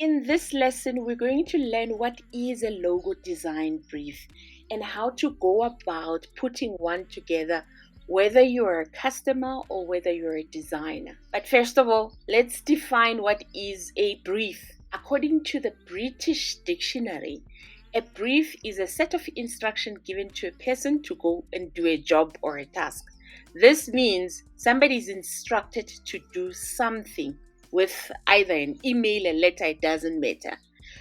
In this lesson, we're going to learn what is a logo design brief and how to go about putting one together, whether you're a customer or whether you're a designer. But first of all, let's define what is a brief. According to the British Dictionary, a brief is a set of instructions given to a person to go and do a job or a task. This means somebody is instructed to do something with either an email, a letter, it doesn't matter.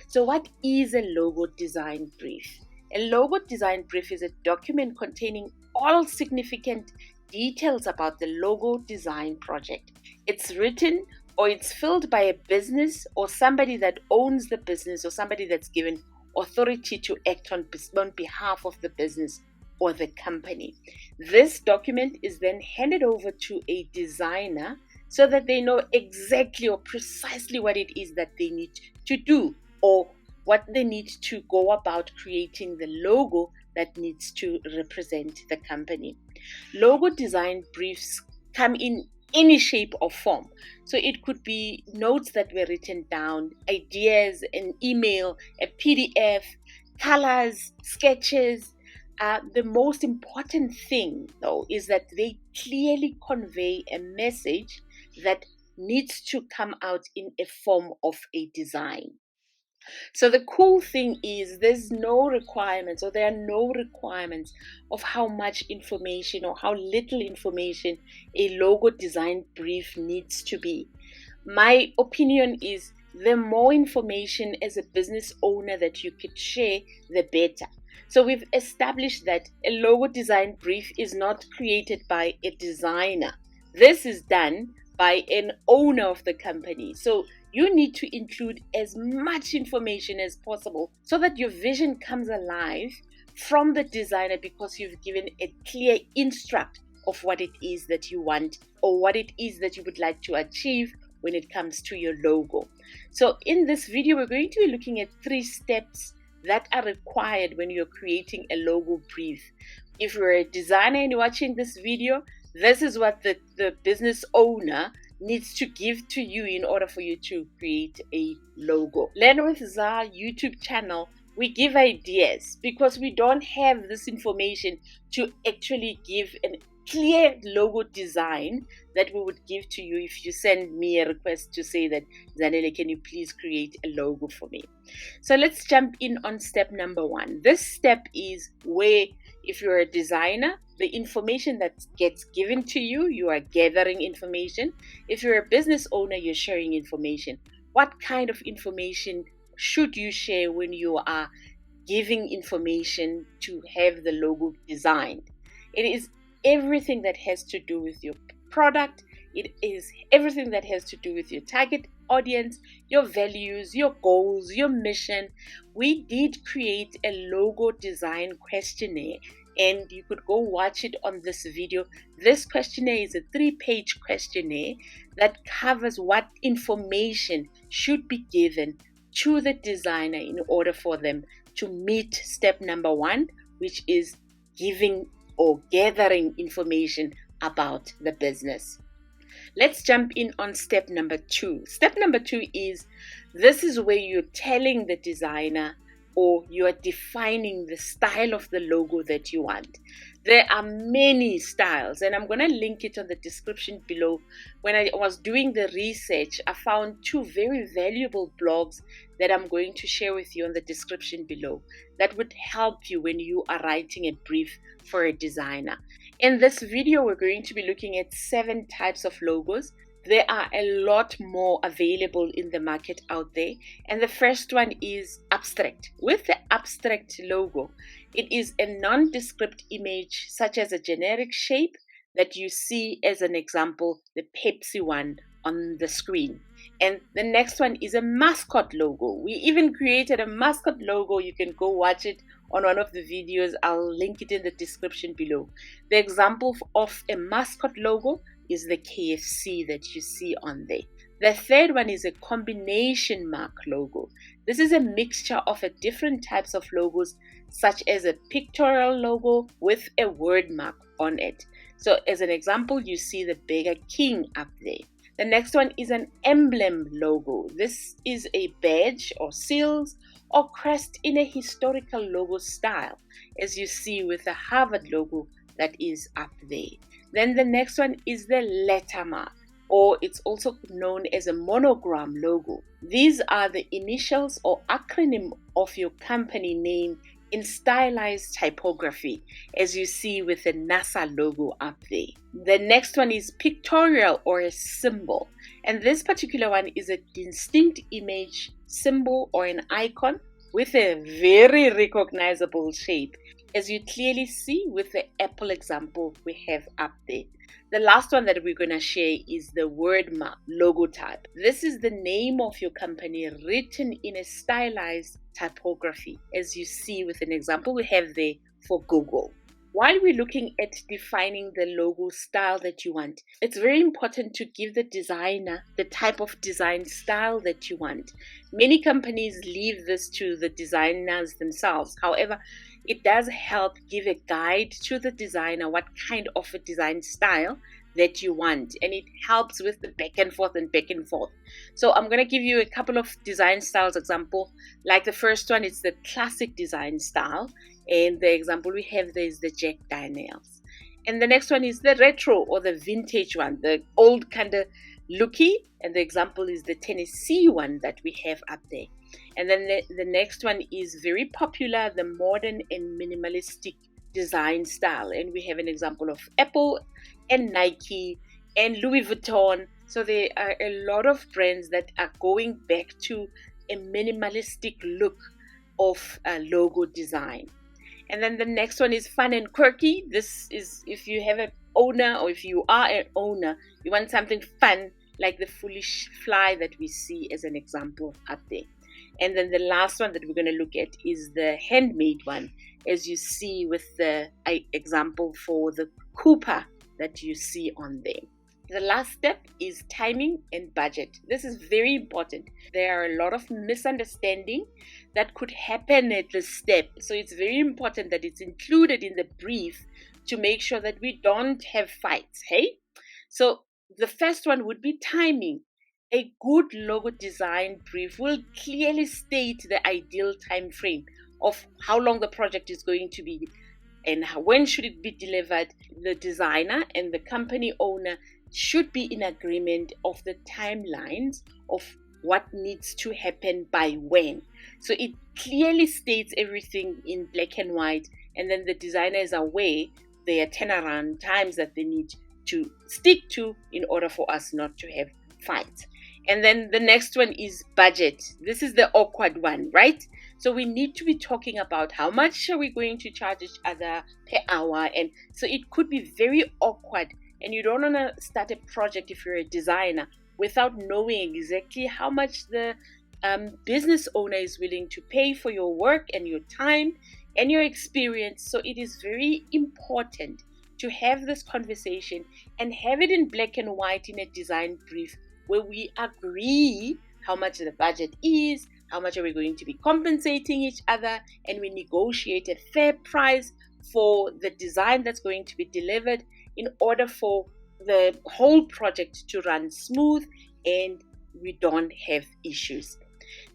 So what is a logo design brief? A logo design brief is a document containing all significant details about the logo design project. It's written or it's filled by a business or somebody that owns the business or somebody that's given authority to act on behalf of the business or the company. This document is then handed over to a designer so that they know exactly or precisely what it is that they need to do or what they need to go about creating the logo that needs to represent the company. Logo design briefs come in any shape or form. So it could be notes that were written down, ideas, an email, a PDF, colors, sketches. The most important thing, though, is that they clearly convey a message that needs to come out in a form of a design. So the cool thing is there are no requirements of how much information or how little information a logo design brief needs to be. My opinion is the more information as a business owner that you could share, the better. So we've established that a logo design brief is not created by a designer. This is done by an owner of the company. So you need to include as much information as possible so that your vision comes alive from the designer because you've given a clear instruct of what it is that you want or what it is that you would like to achieve when it comes to your logo. So in this video, we're going to be looking at 3 steps that are required when you're creating a logo brief. If you're a designer and you're watching this video, this is what the business owner needs to give to you in order for you to create a logo. Learn with Zar YouTube channel, we give ideas because we don't have this information to actually give a clear logo design that we would give to you if you send me a request to say that, Zanele, can you please create a logo for me? So let's jump in on step number 1. This step is where, if you're a designer, the information that gets given to you, you are gathering information. If you're a business owner, you're sharing information. What kind of information should you share when you are giving information to have the logo designed? It is everything that has to do with your product. It is everything that has to do with your target audience, your values, your goals, your mission. We did create a logo design questionnaire, and you could go watch it on this video. This questionnaire is a 3-page questionnaire that covers what information should be given to the designer in order for them to meet step number 1, which is giving or gathering information about the business. Let's jump in on step number 2. Step number 2 is, this is where you're telling the designer or you are defining the style of the logo that you want. There are many styles, and I'm going to link it on the description below. When I was doing the research, I found 2 very valuable blogs that I'm going to share with you on the description below that would help you when you are writing a brief for a designer. In this video, we're going to be looking at 7 types of logos. There are a lot more available in the market out there. And the first one is abstract. With the abstract logo, it is a nondescript image such as a generic shape that you see, as an example, the Pepsi one on the screen. And the next one is a mascot logo. We even created a mascot logo. You can go watch it on one of the videos. I'll link it in the description below. The example of a mascot logo is the KFC that you see on there. The third one is a combination mark logo. This is a mixture of different types of logos, such as a pictorial logo with a word mark on it. So as an example, you see the Burger King up there. The next one is an emblem logo. This is a badge or seals or crest in a historical logo style, as you see with the Harvard logo that is up there. Then the next one is the lettermark, or it's also known as a monogram logo. These are the initials or acronym of your company name in stylized typography, as you see with the NASA logo up there. The next one is pictorial or a symbol, and this particular one is a distinct image, symbol, or an icon with a very recognizable shape, as you clearly see with the Apple example we have up there. The last one that we're going to share is the word mark logo type. This is the name of your company written in a stylized typography, as you see with an example we have there for Google. While we're looking at defining the logo style that you want, it's very important to give the designer the type of design style that you want. Many companies leave this to the designers themselves. However, it does help give a guide to the designer what kind of a design style that you want, and it helps with the back and forth. So I'm going to give you a couple of design styles example. Like the first one, it's the classic design style, and the example we have there is the Jack Daniels. And the next one is the retro or the vintage one, the old kind of looky, and the example is the Tennessee one that we have up there. And then the next one is very popular, the modern and minimalistic design style, and we have an example of Apple and Nike and Louis Vuitton. So there are a lot of brands that are going back to a minimalistic look of a logo design. And then the next one is fun and quirky. This is if you have an owner, or if you are an owner, you want something fun, like the foolish fly that we see as an example up there. And then the last one that we're going to look at is the handmade one, as you see with the example for the Cooper that you see on there. The last step is timing and budget. This is very important. There are a lot of misunderstanding that could happen at this step. So it's very important that it's included in the brief to make sure that we don't have fights. Hey? So the first one would be timing. A good logo design brief will clearly state the ideal time frame of how long the project is going to be and when should it be delivered. The designer and the company owner should be in agreement of the timelines of what needs to happen by when. So it clearly states everything in black and white, and then the designer is aware there are turnaround times that they need to stick to in order for us not to have fights. And then the next one is budget. This is the awkward one, right? So we need to be talking about how much are we going to charge each other per hour. And so it could be very awkward, and you don't want to start a project if you're a designer without knowing exactly how much the business owner is willing to pay for your work and your time and your experience. So it is very important to have this conversation and have it in black and white in a design brief, where we agree how much the budget is, how much are we going to be compensating each other, and we negotiate a fair price for the design that's going to be delivered in order for the whole project to run smooth and we don't have issues.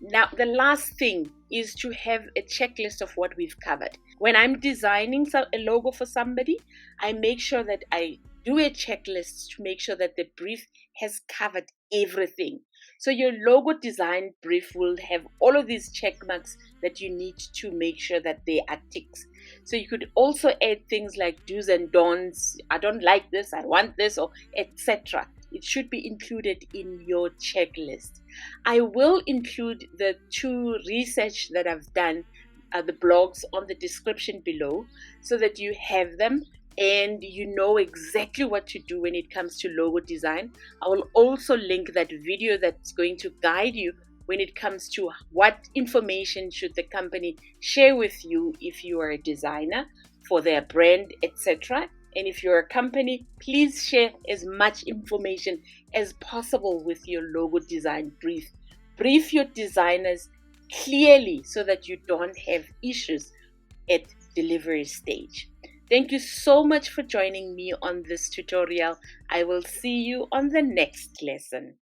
Now, the last thing is to have a checklist of what we've covered. When I'm designing a logo for somebody, I make sure that I do a checklist to make sure that the brief has covered everything. So your logo design brief will have all of these check marks that you need to make sure that they are ticks. So you could also add things like do's and don'ts. I don't like this, I want this, or etc. It should be included in your checklist. I will include the 2 research that I've done, the blogs on the description below, so that you have them and you know exactly what to do when it comes to logo design. I will also link that video that's going to guide you when it comes to what information should the company share with you if you are a designer for their brand, etc. And if you're a company, please share as much information as possible with your logo design brief. Brief your designers clearly so that you don't have issues at delivery stage. Thank you so much for joining me on this tutorial. I will see you on the next lesson.